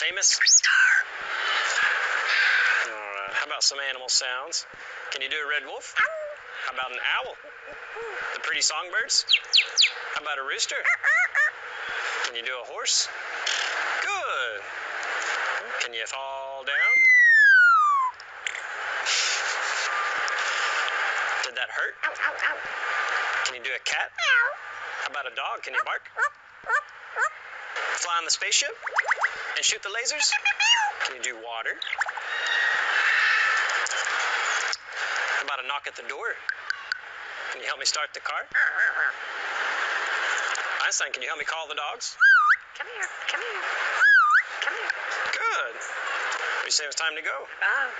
famous star. Alright, how about some animal sounds? Can you do a red wolf? How about an owl? The pretty songbirds? How about a rooster? Can you do a horse? Good. Can you fall down? Did that hurt? Can you do a cat? How about a dog? Can you bark? Fly on the spaceship? And shoot the lasers? Can you do water? How about a knock at the door? Can you help me start the car? Einstein, can you help me call the dogs? Come here, come here, come here. Good. We say it's time to go. Oh.